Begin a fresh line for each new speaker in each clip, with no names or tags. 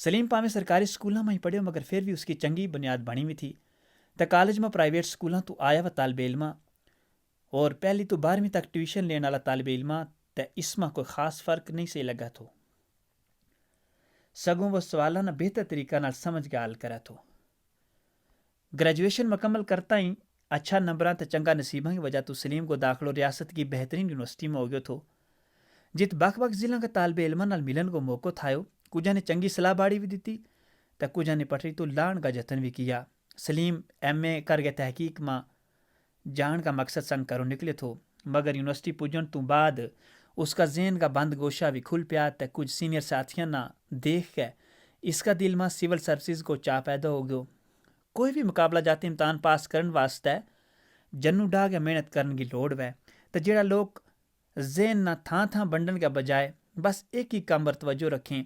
سلیم پاویں سرکاری سکولوں میں ہی پڑھیو مگر پھر بھی اس کی چنگی بنیاد بنی ہوئی تھی. تے کالج میں پرائیویٹ سکولوں تو آیا ہوا طالب علماں اور پہلی تو 12ویں تک ٹیوشن لینے والا طالب علماں تے اس میں کوئی خاص فرق نہیں سے لگا تھو. سگوں وہ سوالاں نہ بہتر طریقہ نال سمجھ کے حل کرا تھو. گریجویشن مکمل کرتا ہی اچھا نمبراں تے چنگا نصیباں کی وجہ تو سلیم کو داخلو ریاست کی بہترین یونیورسٹی میں ہو گیا تھو. جت بخ بخ ضلع کے طالب علماں نال ملن کو موقع تھایو. کچھ نے چنگی صلاح باڑی بھی دیتی تے کچھ نے پٹری تو لان کا جتن بھی کیا. سلیم ایم اے کر کے تحقیق میں جان کا مقصد سنگ کرو نکلے تھو مگر یونیورسٹی پجن تو بعد اس کا ذہن کا بند گوشہ بھی کھل پیا تے کچھ سینئر ساتھیاں نہ دیکھ کے اس کا دل میں سول سروسز کو چاہ پیدا ہو گیا. کوئی بھی مقابلہ جاتی امتحان پاس کرن واسطے جنو ڈا کے محنت کرن کی لوڑ وے تے جڑا لوگ ذہن نہ تھاں تھاں بنڈن کے بجائے بس ایک ہی کام پر توجہ رکھیں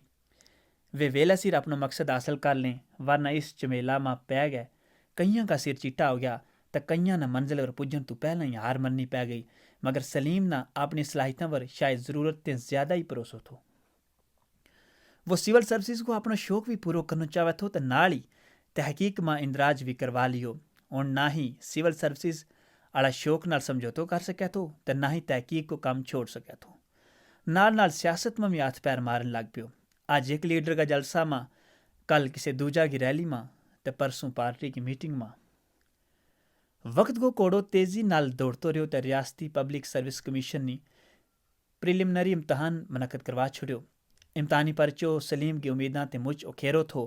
وہ ویلا سیر اپنا مقصد حاصل کر لیں ورنہ اس چمیلا ماں پہ گئے کئیاں کا سر چیٹا ہو گیا تے کئیاں نہ منزل پر پجن تو پہلے ہی ہار مننی پی گئی. مگر سلیم نہ اپنی صلاحیتوں پر شاید ضرورتیں زیادہ ہی بھروسہ تھو. وہ سول سروسز کو اپنا شوق بھی پورا کرنا چاہتا تھو تے نال ہی تحقیق میں اندراج بھی کروا لیو اور نہ ہی سول سروسز والا شوق نال سمجھوتو کر سکیا تھو تے نہ ہی تحقیق کو کام چھوڑ سکیا تھو. نال نال سیاست میں بھی ہاتھ پیر مارن لگ پیو. آج ایک لیڈر کا جلسہ ماں کل کسی دوجا کی ریلی ماں تے پرسوں پارٹی کی میٹنگ ماں. وقت کو کوڑو تیزی نال دوڑتو رہو تے ریاستی پبلک سروس کمیشن نے پریلیمنری امتحان منعقد کروا چھوڑیو. امتحانی پرچو سلیم کی امیداں تے مجھ اکھیرو تھو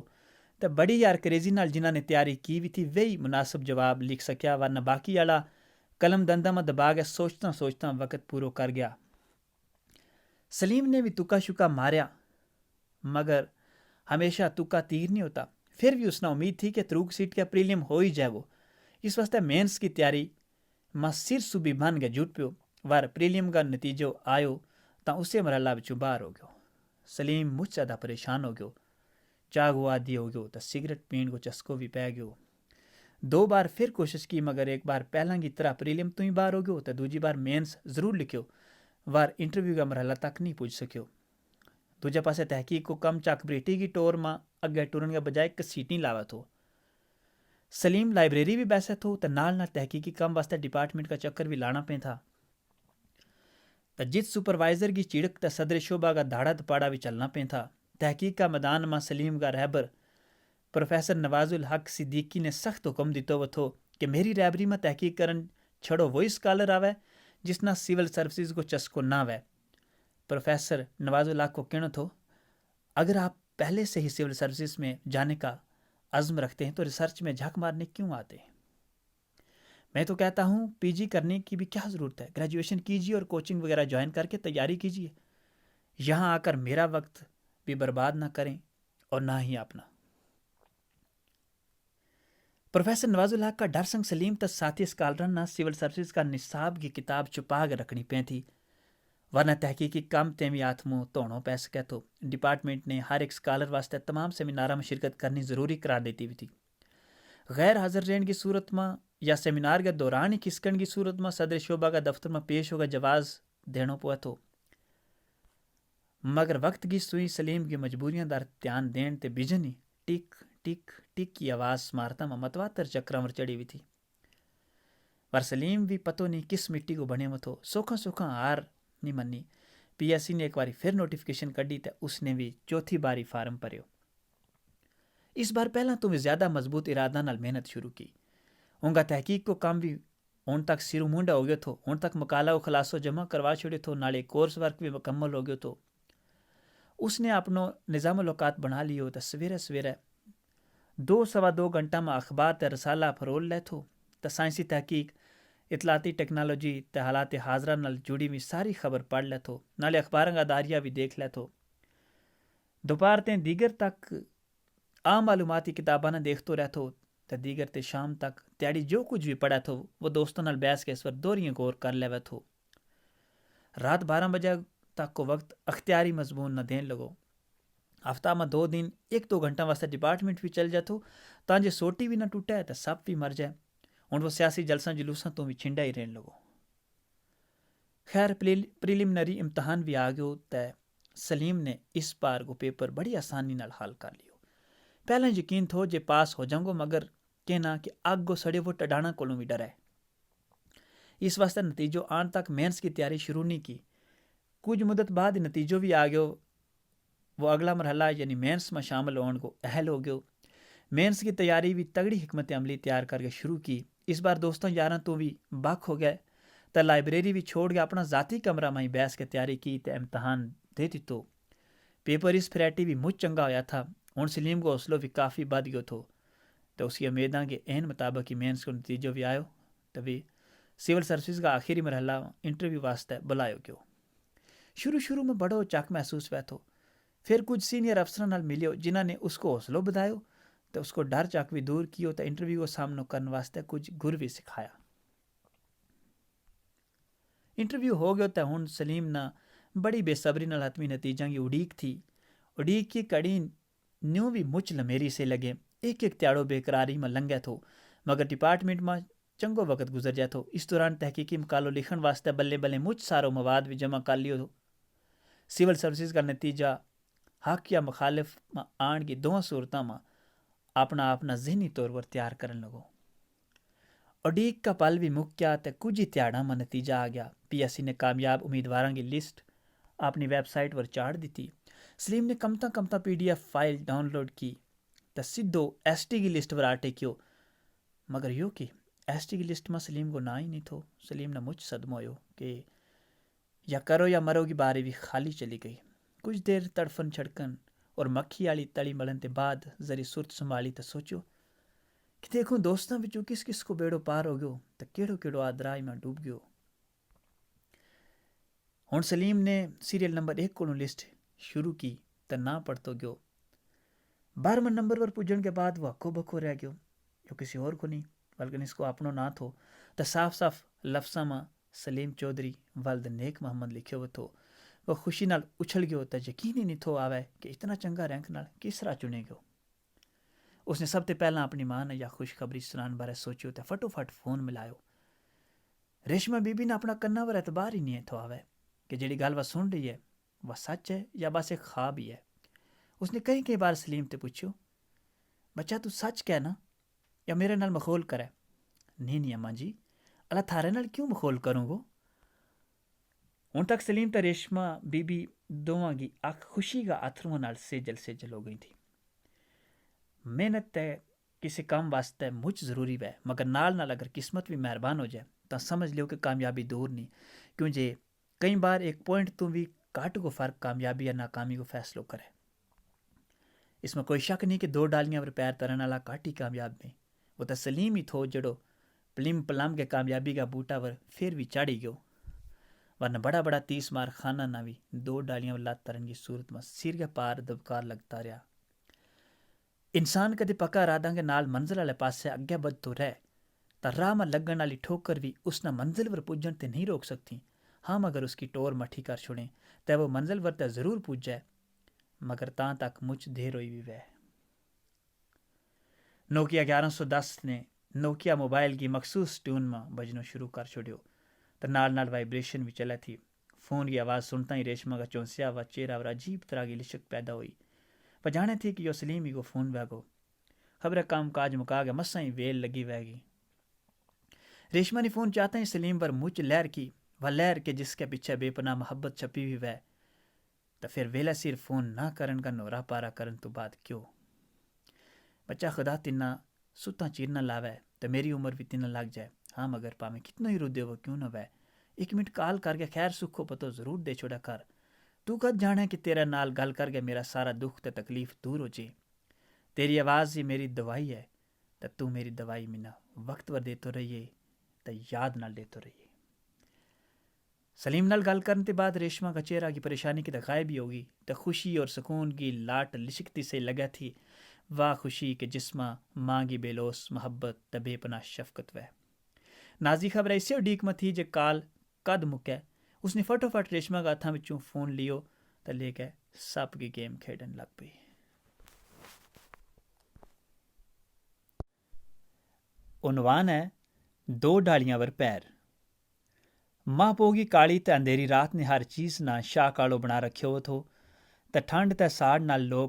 تے بڑی یار کریزی نال جنہاں نے تیاری کی بھی تھی وہی مناسب جواب لکھ سکیا ورنہ باقی والا قلم دندہ میں دبا کے سوچتا سوچتا وقت پورو کر گیا. سلیم نے بھی تکا شکا ماریا مگر ہمیشہ تکا تیر نہیں ہوتا. پھر بھی اس نے امید تھی کہ تروک سیٹ کے پریلیم ہو ہی جائے. وہ اس واسطے مینس کی تیاری ماں سر صوبی بن کے جٹ پیو وار پریلیم کا نتیجہ آیو تا اسے مرحلہ بچوں باہر ہو گیا. سلیم مجھ زیادہ پریشان ہو گیا. چاہ گوا دی ہو گیا تو سگریٹ پین کو چسکو بھی پی گیا. 2 بار پھر کوشش کی مگر ایک بار پہلا کی طرح پریلیم تو ہی باہر ہو گیا تو دوجی بار مینس ضرور لکھو وار انٹرویو کا مرحلہ تک نہیں پہنچ سکیو. دوجہ پاسے تحقیق کو کم چاک بریٹی کی ٹور ماں اگے ٹورن کے بجائے ایک سیٹیں لاوا تھو. سلیم لائبریری بھی بیسے تھو تو نال نال تحقیقی کام واسطے ڈپارٹمنٹ کا چکر بھی لانا پہ تھا. جت سپروائزر کی چڑک تے صدر شعبہ کا دھاڑا دپاڑا بھی چلنا پہ تھا. تحقیق کا میدان میں سلیم کا رہبر پروفیسر نواز الحق صدیقی نے سخت حکم دیتو تھو کہ میری رہبری میں تحقیق کرن چھڑو وہی اسکالر آوے جس نہ سول سروسز کو چسکو نہ وے. پروفیسر نواز الحق کو کہنا تھو اگر آپ پہلے سے ہی سول سروسز میں جانے کا عزم رکھتے ہیں تو ریسرچ میں جھک مارنے کیوں آتے ہیں. میں تو کہتا ہوں پی جی کرنے کی بھی کیا ضرورت ہے. گریجویشن کیجیے اور کوچنگ وغیرہ جوائن کر کے تیاری کیجیے. یہاں آ کر میرا وقت بھی برباد نہ کریں اور نہ ہی اپنا. پروفیسر نواز الحق کا ڈر سنگ سلیم تک ساتھی اسکالرن نہ سول سروسز کا نصاب کی کتاب چھپا کے رکھنی پہ تھی ورنہ تحقیقی کام تیمی ہاتھ منہ دھونا پی سکے تو. ڈپارٹمنٹ نے ہر ایک اسکالر واسطے تمام سیمیناروں میں شرکت کرنی ضروری قرار دیتی ہوئی تھی. غیر حاضر رہنے کی صورت میں یا سیمینار کے دوران ہی کھسکن کی صورت میں صدر شعبہ کا دفتر میں پیش ہوگا جواز دینا پوا تھو. مگر وقت کی سوئی سلیم کی مجبوریاں دار دھیان دین تے بیجن ہی ٹک ٹک ٹک کی آواز مارتا میں متواتر چکراں ور چڑھی ہوئی تھی. پر سلیم بھی پتو نہیں کس مٹی کو بنے میں تھو. سوکھا سوکھا ہار نہیں منی. پی ایس سی نے ایک باری پھر نوٹیفکیشن کڈی تے اس نے بھی چوتھی باری فارم بھریو. اس بار پہلا تو بھی زیادہ مضبوط ارادہ نال محنت شروع کی. ان کا تحقیق کو کام بھی ہون تک سیرو مونڈا ہو گیا تھو. ہون تک مقالہ و خلاصو جمع کروا چھوڑے تھو. نالے کورس ورک بھی مکمل ہو گیا تھو. اس نے اپنو نظام الاوقات بنا لیو تے سویرے سویرے 2-2.25 گھنٹہ میں اخبار تے رسالہ پھرول لے تھو تے سائنسی تحقیق اطلاعاتی ٹیکنالوجی تے حالات حاضرہ نال جڑی بھی ساری خبر پڑھ لے تھو. نالے اخباراں کا داریہ بھی دیکھ لے تھو. دوپہر تے دیگر تک عام معلوماتی کتاباں نہ دیکھتو رہ تھو تے دیگر تے شام تک تیاری جو کچھ بھی پڑھا تھو وہ دوستوں نال بیس کے اس پر دوریاں غور کر لے تھو. رات 12 بجے تک کو وقت اختیاری مضمون نہ دین لگو. ہفتہ میں 2 دن 1-2 گھنٹہ واسطے ڈپارٹمنٹ بھی چل جاتو تاں جے سوٹی بھی نہ ٹوٹے تے سب بھی مر جائے. ہن وہ سیاسی جلساں جلوساں تو بھی چھنڈا ہی رہن لگو. خیر پریلیمنری امتحان بھی آ گیو تے سلیم نے اس بار کو پیپر بڑی آسانی نال حل کر لیو. پہلا یقین تھو جے پاس ہو جاؤں گو مگر کہنا کہ اگ سڑے وہ ٹڈانا کو بھی ڈر ہے. اس واسطے نتیجوں آن تک مینس کی تیاری شروع نہیں کی. کچھ مدت بعد نتیجوں بھی آ گیو. وہ اگلا مرحلہ یعنی مینس میں شامل ہون کو اہل ہو گیو. مینس کی تیاری بھی تگڑی حکمت عملی تیار کر کے شروع کی. اس بار دوستوں یاراں تو بھی بک ہو گئے تو لائبریری بھی چھوڑ کے اپنا ذاتی کمرہ میں ہی بیس کے تیاری کی تو امتحان دے دیتو. پیپر اس فریٹی بھی مجھ چنگا ہویا تھا. ہوں سلیم کو حوصلو بھی کافی بد گیو تھو تو اس کی امیداں کے عین مطابق ہی مینس کو نتیجہ بھی آئے تو بھی سول سروسز کا آخری مرحلہ انٹرویو واسطے بلایو گیو. شروع میں بڑو چک محسوس ہوا تھو. پھر کچھ سینئر افسران نال ملیو جنہاں نے اس کو حوصلو بدایو تو اس کو ڈر چک بھی دور کیو تو انٹرویو کو سامنا کرنے واسطے کچھ گر بھی سکھایا. انٹرویو ہو گیا تو ہوں سلیم نہ بڑی بے صبری نال حتمی نتیجہ کی اڑیک تھی. اڑیک کی کڑی نیوں بھی مچ لمیری سے لگے. ایک تیاڑو بے قراری میں لنگیا تھو مگر ڈپارٹمنٹ میں چنگو وقت گزر جائے تھو. اس دوران تحقیقی مقالو لکھن واسطے بلے بلے مچ سارو مواد بھی جمع کر لیو. سول سروسز کا نتیجہ حق یا مخالف میں آن کی دونوں صورتوں میں اپنا ذہنی طور پر تیار کرن لگو. اڈیک کا پل بھی مک گیا تو کچھ ہی تیاڑا میں نتیجہ آ گیا. پی ایس سی نے کامیاب امیدواراں کی لسٹ اپنی ویب سائٹ پر چاڑ دیتی. سلیم نے کمتا P D F file download کی تو سیدھو ایس ٹی کی لسٹ پر آٹے کیو. مگر یوں کہ ایس ٹی کی لسٹ میں سلیم کو نہ ہی نہیں تھو. سلیم نے مجھ صدمہ ہوئے کہ یا کرو یا مرو کی باری بھی خالی چلی گئی. کچھ دیر تڑفن چھڑکن اور مکھی والی تڑی ملن کے بعد ذری صورت سنبھالی تو سوچو کہ دیکھو دوستاں وچوں کس کو بیڑو پار ہو گیو تو کیڑو آدرائی میں ڈوب گیو. ہن سلیم نے سیریل نمبر 1 کو لسٹ شروع کی تو نہ پڑھتو گیو. 12 نمبر پر پجن کے بعد وہ ہکو بکو رہ گیو جو کسی اور کو نہیں بلکہ اس کو اپنو نہ تھو تو صاف لفظاں میں سلیم چودھری ولد نیک محمد لکھے ہوئے تھو. وہ خوشی نال اچھل گیو تو یقین ہی نہیں تھو آوے کہ اتنا چنگا رینک نال کس طرح چنے گیو. اس نے سب تے پہلا اپنی ماں نے یا خوشخبری سنان بارے سوچیو تو فٹوفٹ فون ملایو. ریشما بی بی نے اپنا کنا پر اعتبار ہی نہیں تھو آوے کہ جیڑی گل وہ سن رہی ہے وہ سچ ہے یا بس ایک خواب ہی ہے. اس نے کئی بار سلیم تے پوچھو بچہ تو سچ کہنا یا میرے نال مخول کرے. نہیں اماں جی اللہ تھارے نال کیوں مخول کروں گو. ہوں تک سلیم تے ریشما بی بی دونوں کی اکھ خوشی کا اتھروں نال سجل ہو گئی تھی. محنت تے کسی کام واسطے مجھ ضروری ہے مگر نال اگر قسمت بھی مہربان ہو جائے تو سمجھ لیو کہ کامیابی دور نہیں کیوں جے کئی بار ایک پوائنٹ تو بھی کاٹ کو فرق کامیابی یا ناکامی کو فیصلو کرے. اس میں کوئی شک نہیں کہ 2 ڈالیاں پر پیر ترن والا کاٹ ہی کامیاب میں. وہ تو سلیم ہی تھو جڑو پلم کے کامیابی کا بوٹا پر پھر بھی چاڑی گیو ورنہ بڑا 30 مار خانہ نہ بھی 2 ڈالیاں پر لات ترن کی صورت میں سیر کے پار دبکار لگتا رہا. انسان کدے پکا ارادہ کے نال منزل والے پاسے اگے بد تو رہ تا راہ میں لگن والی ٹھوکر بھی اس نہ منزل پر پجن تے نہیں روک سکتی. ہاں مگر اس کی ٹور مٹھی کر چھوڑیں تے وہ منزل پر تے ضرور پج جائے مگر تاں تک مجھ دیر ہوئی بھی وے. نوکیا 1110 نے نوکیا موبائل کی مخصوص ٹیون میں بجنوں شروع کر چھوڑیو تو نال وائبریشن بھی چلا تھی. فون کی آواز سنتا ہی ریشما کا چونسیا ہوا چہرہ اور عجیب طرح کی لشک پیدا ہوئی. وہ جانے تھی کہ یہ سلیم ہی کو فون بیگو خبر کام کاج مکا کے مساں ہی ویل لگی وے گی. ریشما نے فون چاہتا ہی سلیم پر مچ لہر کی وہ لہر کے جس کے پیچھے بے پناہ محبت چھپی ہوئی وے تو پھر ویلا سیر فون نہ کرن کا نورا پارا کرن تو بعد کیوں. بچہ خدا تینا ستا چیر نہ لاوے تو میری عمر بھی تینا لگ جائے. ہاں مگر پامیں کتنا ہی ردے وہ کیوں نہ وے 1 منٹ کال کر کے خیر سکھو پتو ضرور دے چھوڑا کر. تو کد جانے کہ تیرا نال گل کر کے میرا سارا دکھ تے تکلیف دور ہو جائے. تیری آواز ہی میری دوائی ہے تو میری دوائی منا وقت پر دیتو رہیے تو یاد نال دیتو رہیے. سلیم نال گل کرنے کے بعد ریشما کا چہرہ کی پریشانی کی غائب بھی ہوگی تو خوشی اور سکون کی لاٹ لشکتی سے لگا تھی. واہ خوشی کے جسمہ ماں کی بے لوس محبت تے بے پناہ شفقت وے. نازی خبر اسے اڈیک میں تھی جے کال کد مکے. اس نے فٹوفٹ ریشما کا ہاتھاں وچوں فون لیو تو لے کے سپ کی گیم کھیڈن لگ پئی. عنوان ہے 2 ڈالیاں پر پیر. ماں پوگی کالی تے اندھیری رات نے ہر چیز نہ شاہ کالو بنا رکھے ہو تھو تے ٹھنڈ تے ساڑ نال لوگ